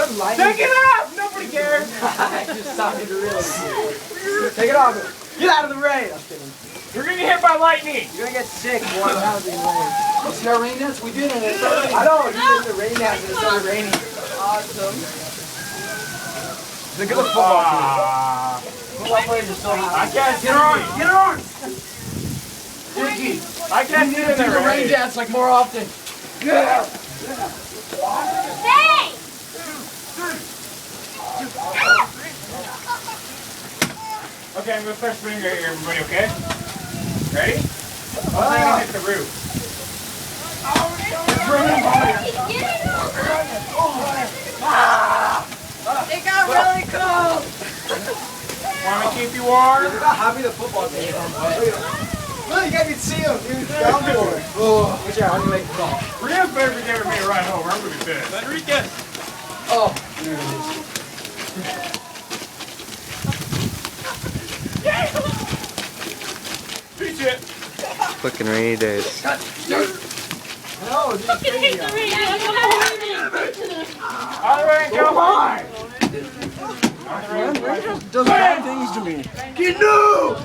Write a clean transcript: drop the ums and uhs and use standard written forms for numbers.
Take it off! Nobody cares! Just talking to real. Take it off. Get out of the rain. I'm kidding. You're gonna get hit by lightning! You're gonna get sick, boy. Out of the rain. You see our rain dance? We did it. I know. You did the rain dance and it started raining. Awesome. Look at the football team. Football players are so hot. I can't see it. Get on! Dickie, I can't see it in Do there. the rain dance like more often. Yeah. Hey! Okay, I'm gonna start spinning right here, everybody, okay? Ready? I'm gonna hit the roof. It got really cold. Wanna keep you warm? Look how happy the football team is. Look, you guys can see him. He was down for it. Oh, watch out. I'm gonna make the ball. Ria's favorite day would be a ride home. I'm gonna be pissed. Enrique! Oh, there it is. Beach it! Fucking rainy days. No, this is crazy. All right, come on! Does bad things to me. Get new!